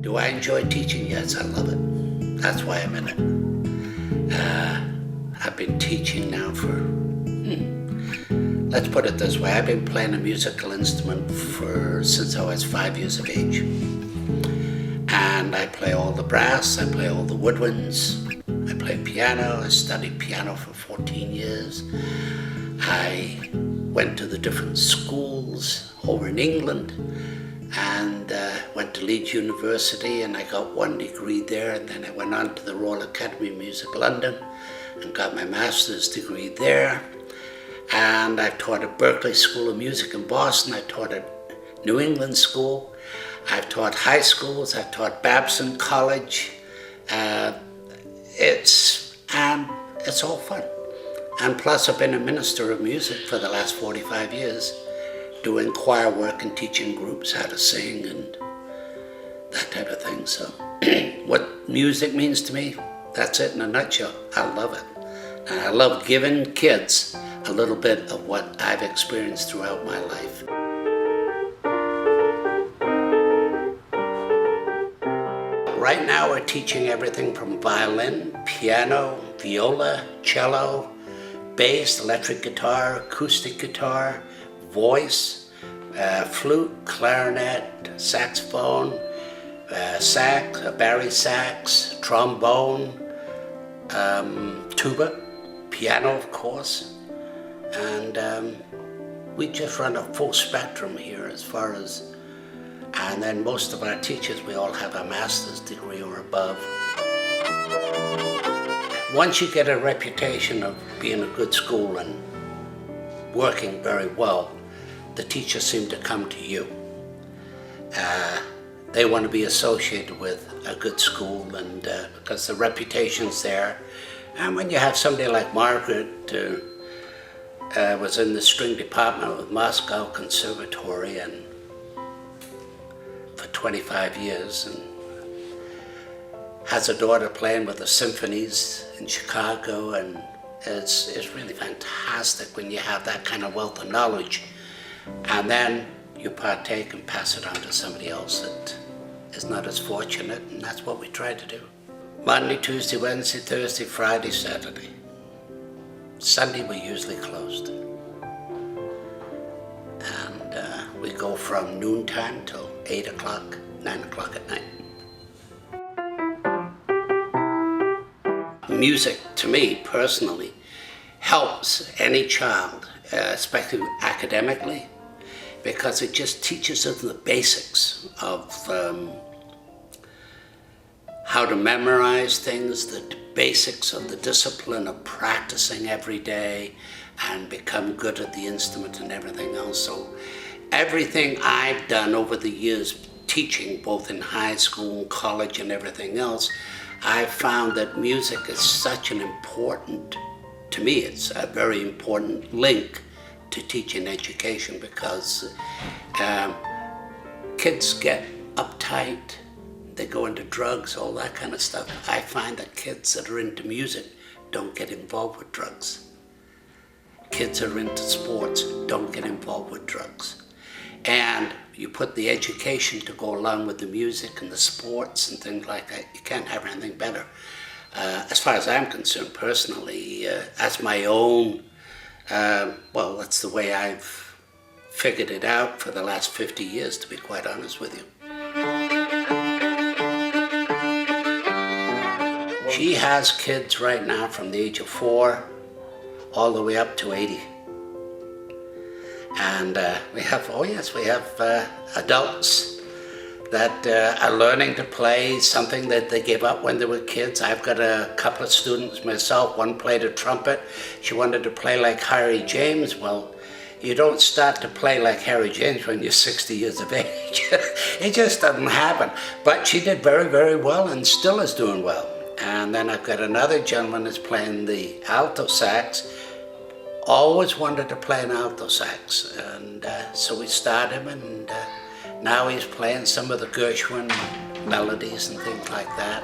Do I enjoy teaching? Yes, I love it. That's why I'm in it. I've been teaching now for, let's put it this way, I've been playing a musical instrument since I was 5 years of age. And I play all the brass, I play all the woodwinds, I play piano. I studied piano for 14 years. I went to the different schools over in England and went to Leeds University, and I got 1 degree there, and then I went on to the Royal Academy of Music London and got my master's degree there. And I taught at Berklee School of Music in Boston. I taught at New England School. I've taught high schools. I've taught Babson College. It's all fun. And plus, I've been a minister of music for the last 45 years, doing choir work and teaching groups how to sing and that type of thing. So what music means to me, that's it in a nutshell. I love it. And I love giving kids a little bit of what I've experienced throughout my life. Right now we're teaching everything from violin, piano, viola, cello, bass, electric guitar, acoustic guitar, voice, flute, clarinet, saxophone, sax, bari sax, trombone, tuba, piano of course, and we just run a full spectrum here as far as, and then most of our teachers, we all have a master's degree or above. Once you get a reputation of being a good school and working very well, the teachers seem to come to you. They want to be associated with a good school, and because the reputation's there. And when you have somebody like Margaret, was in the string department with Moscow Conservatory and for 25 years, and has a daughter playing with the symphonies in Chicago, and it's really fantastic when you have that kind of wealth of knowledge, and then you partake and pass it on to somebody else that is not as fortunate, and that's what we try to do. Monday, Tuesday, Wednesday, Thursday, Friday, Saturday. Sunday we're usually closed. And we go from noontime till 8 o'clock, 9 o'clock at night. Music, to me personally, helps any child, especially academically, because it just teaches them the basics of how to memorize things, the basics of the discipline of practicing every day and become good at the instrument and everything else. So everything I've done over the years teaching, both in high school, college and everything else, I've found that music is such an important, to me it's a very important link to teaching education, because kids get uptight, they go into drugs, all that kind of stuff. I find that kids that are into music don't get involved with drugs. Kids that are into sports don't get involved with drugs. And you put the education to go along with the music and the sports and things like that, you can't have anything better. As far as I'm concerned personally, as my own, well, that's the way I've figured it out for the last 50 years, to be quite honest with you. She has kids right now from the age of 4 all the way up to 80. And we have adults that are learning to play something that they gave up when they were kids. I've got a couple of students myself. One played a trumpet. She wanted to play like Harry James. Well, you don't start to play like Harry James when you're 60 years of age. It just doesn't happen. But she did very, very well and still is doing well. And then I've got another gentleman that's playing the alto sax. Always wanted to play an alto sax, and so we started him, and now he's playing some of the Gershwin melodies and things like that.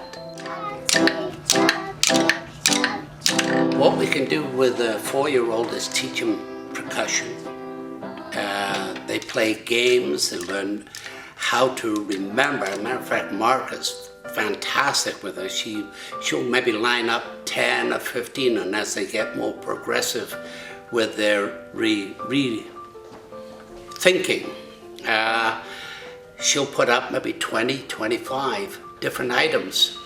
What we can do with a 4-year-old is teach him percussion. They play games, they learn how to remember. As a matter of fact, Mark is fantastic with us. She'll maybe line up 10 or 15, and as they get more progressive with their rethinking, she'll put up maybe 20, 25 different items,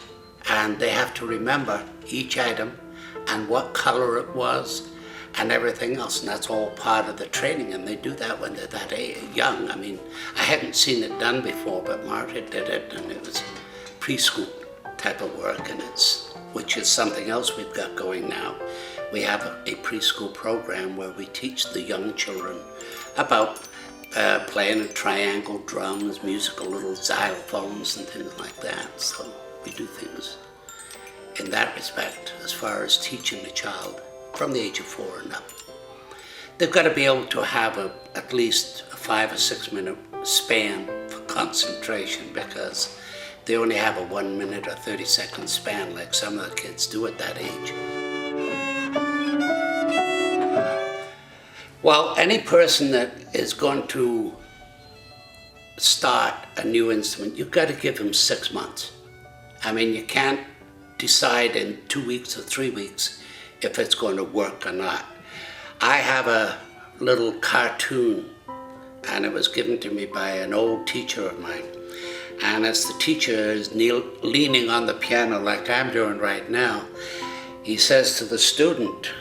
and they have to remember each item and what color it was and everything else, and that's all part of the training, and they do that when they're that young. I mean, I hadn't seen it done before, but Margaret did it, and it was preschool type of work, and which is something else we've got going now. We have a preschool program where we teach the young children about playing a triangle, drums, musical little xylophones and things like that. So we do things in that respect as far as teaching the child from the age of 4 and up. They've got to be able to have at least a 5 or 6 minute span for concentration, because they only have a 1 minute or 30-second span like some of the kids do at that age. Well, any person that is going to start a new instrument, you've got to give them 6 months. I mean, you can't decide in 2 weeks or 3 weeks if it's going to work or not. I have a little cartoon, and it was given to me by an old teacher of mine. And as the teacher is leaning on the piano like I'm doing right now, he says to the student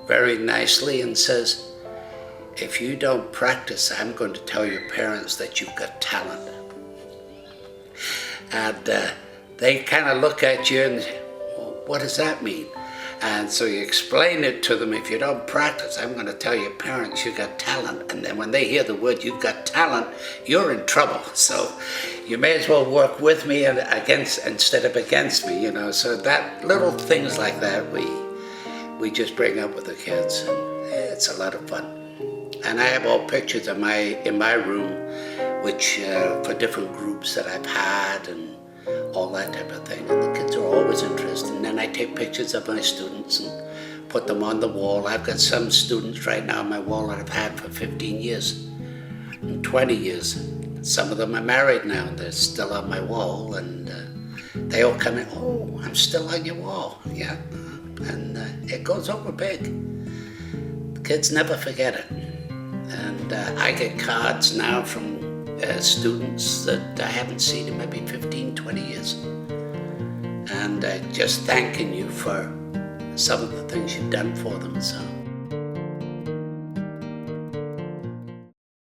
very nicely and says, "If you don't practice, I'm going to tell your parents that you've got talent." And they kind of look at you and say, "Well, what does that mean?" And so you explain it to them. If you don't practice, I'm going to tell your parents you got talent. And then when they hear the word you've got talent, you're in trouble. So you may as well work with me and against instead of against me, you know. So that little things like that we just bring up with the kids, and it's a lot of fun. And I have all pictures in my room, which for different groups that I've had and all that type of thing. And the kids are always interested. And then I take pictures of my students and put them on the wall. I've got some students right now on my wall that I've had for 15 years and 20 years. Some of them are married now, and they're still on my wall. And they all come in, "Oh, I'm still on your wall." Yeah. And it goes over big. The kids never forget it. And I get cards now from students that I haven't seen in maybe 15, 20 years. And just thanking you for some of the things you've done for them. So